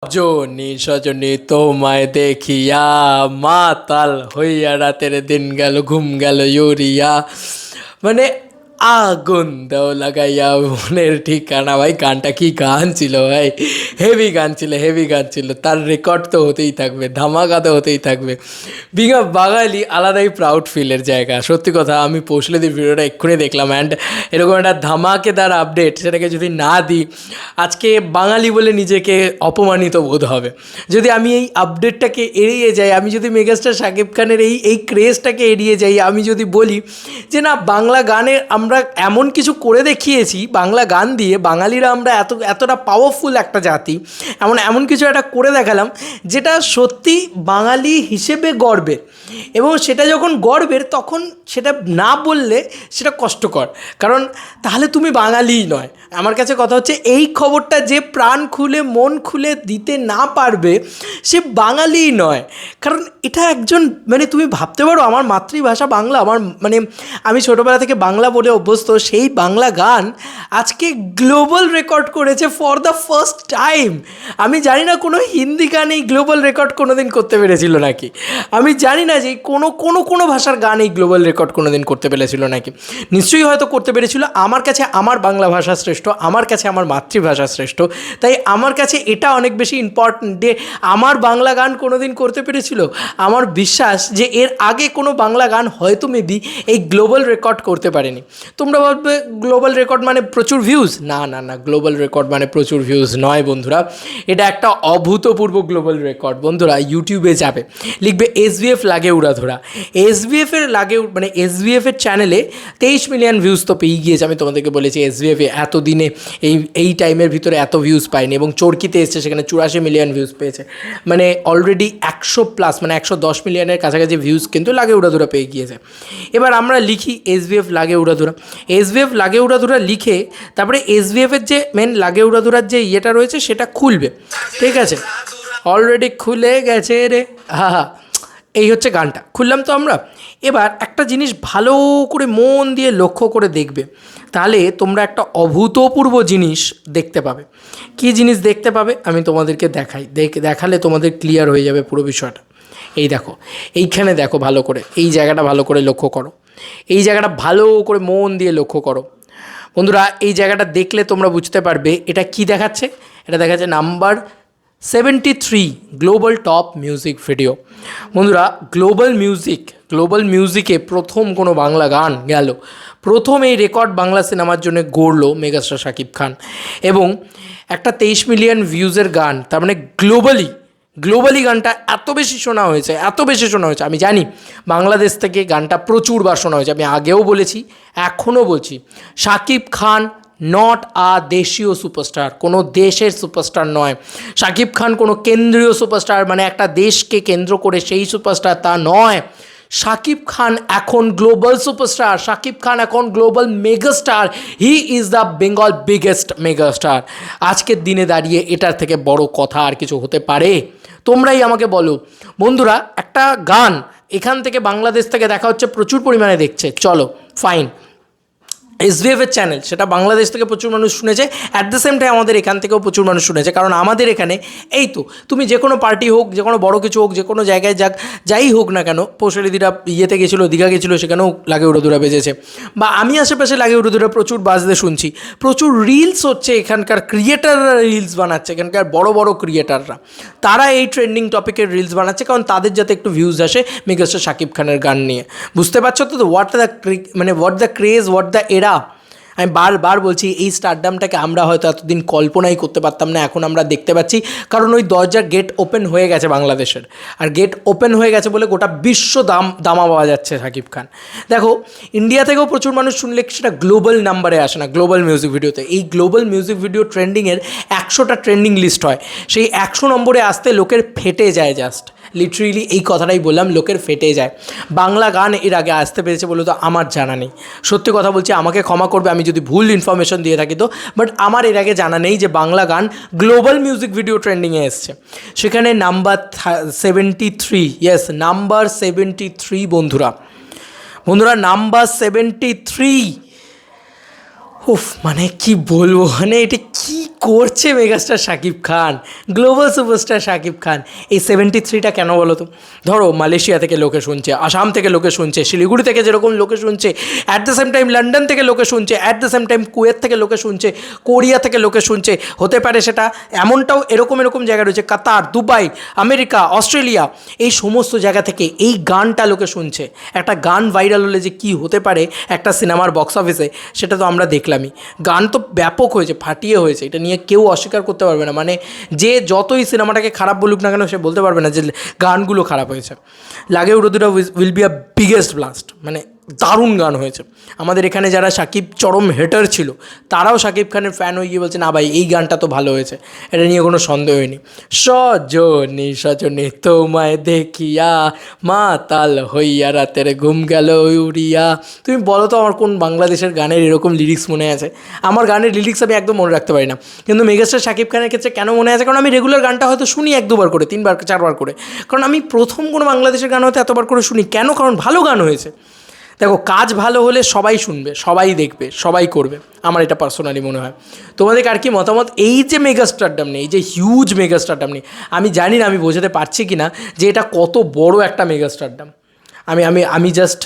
Johnny সজনি তোমায় দেখিয়া মাতাল হইয়া রাতের দিন গেল ঘুম গেল ইউরিয়া মানে আগুন দাও লাগাইয়া মনের ঠিকানা। ভাই গানটা কি গান ছিল ভাই, হেভি গান ছিল, হেভি গান ছিল। তার রেকর্ড তো হতেই থাকবে, ধামাকা তো হতেই থাকবে। বিং আ বাঙালি আলাদাই প্রাউড ফিলের জায়গা। সত্যি কথা, আমি পৌঁছলে দিই ভিডিওটা এক্ষুনি দেখলাম, অ্যান্ড এরকম একটা ধামাকেদার আপডেট সেটাকে যদি না দিই আজকে বাঙালি বলে নিজেকে অপমানিত বোধ হবে। যদি আমি এই আপডেটটাকে এড়িয়ে যাই, আমি যদি মেগাস্টার শাকিব খানের এই ক্রেজটাকে এড়িয়ে যাই, আমি যদি বলি যে না বাংলা গানে আমরা এমন কিছু করে দেখিয়েছি, বাংলা গান দিয়ে বাঙালিরা আমরা এতটা পাওয়ারফুল একটা জাতি, এমন কিছু একটা করে দেখালাম যেটা সত্যি বাঙালি হিসেবে গর্বের। এবং সেটা যখন গর্বের তখন সেটা না বললে সেটা কষ্টকর, কারণ তাহলে তুমি বাঙালিই নয়। আমার কাছে কথা হচ্ছে এই খবরটা যে প্রাণ খুলে মন খুলে দিতে না পারবে সে বাঙালিই নয়। কারণ এটা একজন মানে তুমি ভাবতে পারো আমার মাতৃভাষা বাংলা, আমার মানে আমি ছোটোবেলা থেকে বাংলা বলে অভ্যস্ত, সেই বাংলা গান আজকে গ্লোবাল রেকর্ড করেছে ফর দ্য ফার্স্ট টাইম। আমি জানি না কোনো হিন্দি গান এই গ্লোবাল রেকর্ড কোনো দিন করতে পেরেছিল নাকি, আমি জানি না যে কোনো ভাষার গান এই গ্লোবাল রেকর্ড কোনো দিন করতে পেরেছিল নাকি। নিশ্চয়ই হয়তো করতে পেরেছিল। আমার কাছে আমার বাংলা ভাষা শ্রেষ্ঠ, আমার কাছে আমার মাতৃভাষা শ্রেষ্ঠ, তাই আমার কাছে এটা অনেক বেশি ইম্পর্ট্যান্ট যে আমার বাংলা গান কোনো দিন করতে পেরেছিল। আমার বিশ্বাস যে এর আগে কোনো বাংলা গান হয়তো মেবি এই গ্লোবাল রেকর্ড করতে পারেনি। তোমরা ভাববে গ্লোবাল রেকর্ড মানে প্রচুর ভিউজ, না না না, গ্লোবাল রেকর্ড মানে প্রচুর ভিউজ নয় বন্ধুরা, এটা একটা অভূতপূর্ব গ্লোবাল রেকর্ড। বন্ধুরা ইউটিউবে যাবে, লিখবে SBF লাগে উড়াধরা, SBFের লাগে মানে SBFের চ্যানেলে 23 মিলিয়ন ভিউজ তো পেয়ে গিয়েছে। আমি তোমাদেরকে বলেছি SBF এতদিনে এই টাইমের ভিতরে এত ভিউজ পায়নি, এবং চরকিতে এসছে সেখানে 84 মিলিয়ন ভিউজ পেয়েছে, মানে অলরেডি 100+ মানে 110 মিলিয়নের কাছাকাছি ভিউজ কিন্তু লাগে উড়াধুরা পেয়ে গিয়েছে। এবার আমরা লিখি SBF লাগে উড়াধুরা, SBF লাগে উড়াধুরা লিখে তারপরে SBFের যে মেন লাগে উড়াধুরার যে ইয়েটা রয়েছে সেটা খুলবে, ঠিক আছে? অলরেডি খুলে গেছে রে, হা, এই হচ্ছে গানটা খুললাম তো আমরা। এবার একটা জিনিস ভালো করে মন দিয়ে লক্ষ্য করে দেখবে, তাহলে তোমরা একটা অভূতপূর্ব জিনিস দেখতে পাবে। কী জিনিস দেখতে পাবে আমি তোমাদেরকে দেখাই, দেখালে তোমাদের ক্লিয়ার হয়ে যাবে পুরো বিষয়টা। এই দেখো, এইখানে দেখো ভালো করে, এই জায়গাটা ভালো করে লক্ষ্য করো, এই জায়গাটা ভালো করে মন দিয়ে লক্ষ্য করো বন্ধুরা। এই জায়গাটা দেখলে তোমরা বুঝতে পারবে এটা কি দেখাচ্ছে। এটা দেখাচ্ছে number 73 global top music video. বন্ধুরা গ্লোবাল মিউজিকে প্রথম কোনো বাংলা গান গেল, প্রথম এই রেকর্ড বাংলা সিনেমার জন্য গড়লো মেগাস্টার শাকিব খান, এবং একটা 23 মিলিয়ন ভিউজের গান, তার মানে গ্লোবালি গানটা এত বেশি শোনা হয়েছে। আমি জানি বাংলাদেশ থেকে গানটা প্রচুরবার শোনা হয়েছে, আমি আগেও বলেছি এখনও বলছি, শাকিব খান নট আ দেশীয় সুপারস্টার, কোনো দেশের সুপারস্টার নয়। শাকিব খান কোনো কেন্দ্রীয় সুপারস্টার মানে একটা দেশকে কেন্দ্র করে সেই সুপারস্টার, তা নয়। শাকিব খান এখন গ্লোবাল সুপারস্টার, শাকিব খান এখন global megastar, he is the Bengal biggest megastar. আজকের দিনে দাঁড়িয়ে এটার থেকে বড় কথা আর কিছু হতে পারে? তোমরাই আমাকে বলো বন্ধুরা। একটা গান এখান থেকে বাংলাদেশ থেকে দেখা হচ্ছে, প্রচুর পরিমাণে দেখছে, চলো ফাইন, SBFের চ্যানেল সেটা বাংলাদেশ থেকে প্রচুর মানুষ শুনেছে, অ্যাট দ্য সেম টাইম আমাদের এখান থেকেও প্রচুর মানুষ শুনেছে, কারণ আমাদের এখানে এই তো তুমি যে কোনো পার্টি হোক, যে কোনো বড়ো কিছু হোক, যে কোনো জায়গায় যাই হোক না কেন, পৌষালিদিরা ইয়েতে গেছিলো, দীঘা গেছিলো, সেখানেও লাগে উড়োধুরা বেজেছে, বা আমি আশেপাশে লাগে উড়োধুরা প্রচুর বাজতে শুনছি, প্রচুর রিলস হচ্ছে, এখানকার ক্রিয়েটাররা রিলস বানাচ্ছে, এখানকার বড় ক্রিয়েটাররা, তারা এই ট্রেন্ডিং টপিকের রিলস বানাচ্ছে, কারণ তাদের যাতে একটু ভিউজ আসে মেগাস্টার শাকিব খানের গান নিয়ে। বুঝতে পারছো তো what the craze, what the এরা। আমি বারবার বলছি এই স্টারডামটাকে আমরা হয়তো এতদিন কল্পনাই করতে পারতাম না, এখন আমরা দেখতে পাচ্ছি, কারণ ওই দরজার গেট ওপেন হয়ে গেছে বাংলাদেশের, আর গেট ওপেন হয়ে গেছে বলে গোটা বিশ্ব দামা পাওয়া যাচ্ছে শাকিব খান। দেখো ইন্ডিয়া থেকেও প্রচুর মানুষ শুনলে সেটা গ্লোবাল নাম্বারে আসে না, গ্লোবাল মিউজিক ভিডিওতে। এই গ্লোবাল মিউজিক ভিডিও ট্রেন্ডিংয়ের 100টা ট্রেন্ডিং লিস্ট হয়, সেই 100 নম্বরে আসতে লোকের ফেটে যায়, জাস্ট লিটারেলি এই কথাটাই বললাম, লোকের ফেটে যায়। বাংলা গান এর আগে আসতে পেরেছে বলে তো আমার জানা নেই, সত্যি কথা বলছি, আমাকে ক্ষমা করবে আমি যদি ভুল ইনফরমেশন দিয়ে থাকি তো, বাট আমার এর আগে জানা নেই যে বাংলা গান গ্লোবাল মিউজিক ভিডিও ট্রেন্ডিংয়ে এসছে। সেখানে নাম্বার 73, ইয়েস নাম্বার 73 বন্ধুরা, নাম্বার 73। উফ মানে কি বলবো, মানে এটা কি করছে megastar Shakib Khan, global superstar Shakib Khan. এই 73টা কেন বলো তো? ধরো মালয়েশিয়া থেকে লোকে শুনছে, আসাম থেকে লোকে শুনছে, শিলিগুড়ি থেকে যেরকম লোকে শুনছে, at the same time London থেকে লোকে শুনছে, at the same time Kuwait থেকে লোকে শুনছে, কোরিয়া থেকে লোকে শুনছে, হতে পারে সেটা এমনটাও এরকম জায়গা রয়েছে, কাতার, দুবাই, আমেরিকা, অস্ট্রেলিয়া, এই সমস্ত জায়গা থেকে এই গানটা লোকে শুনছে। একটা গান ভাইরাল হলে যে কী হতে পারে একটা সিনেমার বক্স অফিসে, সেটা তো আমরা দেখলামই। গান তো ব্যাপক হয়েছে, ফাটিয়ে হয়েছে, এটা নিয়ে কেউ অস্বীকার করতে পারবে না। মানে যে যতই সিনেমাটাকে খারাপ বলুক না কেন, সে বলতে পারবে না যে গানগুলো খারাপ হয়েছে। লাগে উড়োদুরা will be a biggest blast, মানে দারুণ গান হয়েছে। আমাদের এখানে যারা সাকিব চরম হেটার ছিল, তারাও সাকিব খানের ফ্যান হয়ে গিয়ে বলছে না ভাই এই গানটা তো ভালো হয়েছে, এটা নিয়ে কোনো সন্দেহই নেই। সজনী সজনী তোমায় দেখিয়া মাতাল হইয়া রাতের ঘুম গেল উড়িয়া। তুমি বলো তো আমার কোন বাংলাদেশের গানের এরকম লিরিক্স মনে আছে? আমার গানের লিরিক্স আমি একদম মনে রাখতে পারি না, কিন্তু মেগাস্টার সাকিব খানের ক্ষেত্রে কেন মনে আছে? কারণ আমি রেগুলার গানটা হয়তো শুনি 1-2বার করে, 3বার 4বার করে। কারণ আমি প্রথম কোনো বাংলাদেশের গান হয়তো এতবার করে শুনি কেন? কারণ ভালো গান হয়েছে। দেখো, কাজ ভালো হলে সবাই শুনবে, সবাই দেখবে, সবাই করবে, আমার এটা পার্সোনালি মনে হয়। তোমাদের আর কি মতামত এই যে মেগাস্টারডাম নেই, এই যে হিউজ মেগাস্টারডাম নেই? আমি জানি না আমি বোঝাতে পারছি কি না যে এটা কত বড় একটা মেগাস্টারডাম। আমি আমি আমি জাস্ট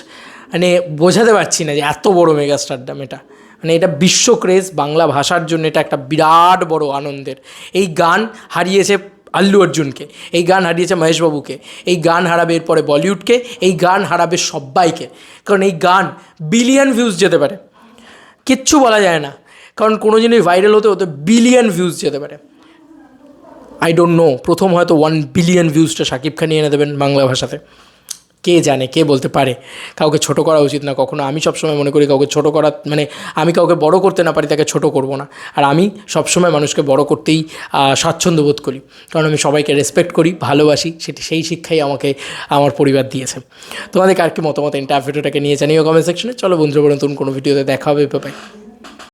মানে বোঝাতে পারছি না যে এত বড় মেগাস্টারডাম এটা। মানে এটা বিশ্ব ক্রেজ, বাংলা ভাষার জন্য এটা একটা বিরাট বড় আনন্দের। এই গান হারিয়েছে আল্লু অর্জুনকে, এই গান হারিয়েছে মহেশবাবুকে, এই গান হারাবে এরপরে বলিউডকে, এই গান হারাবে সব্বাইকে। কারণ এই গান বিলিয়ন ভিউজ যেতে পারে, কিচ্ছু বলা যায় না। কারণ কোনো জিনিস ভাইরাল হতে হতে বিলিয়ন ভিউজ যেতে পারে। আই ডোন্ট নো, প্রথম হয়তো 1 বিলিয়ন ভিউজটা শাকিব খানই এনে দেবেন বাংলা ভাষাতে। কে জানে, কে বলতে পারে? কাউকে ছোট করা উচিত না কখনো। আমি সবসময় মনে করি কাউকে ছোট করা মানে আমি কাউকে বড় করতে না পারি তাকে ছোট করব না। আর আমি সবসময় মানুষকে বড় করতেই স্বাচ্ছন্দ্য বোধ করি, কারণ আমি সবাইকে রেসপেক্ট করি, ভালোবাসি। সেই শিক্ষাই আমাকে আমার পরিবার দিয়েছে। তোমাদের কার কি মতামত ইন্টারভিউটাকে নিয়ে জানিও কমেন্ট সেকশনে। চলো বন্ধুরা, নতুন কোনো ভিডিওতে দেখা হবে। বাই।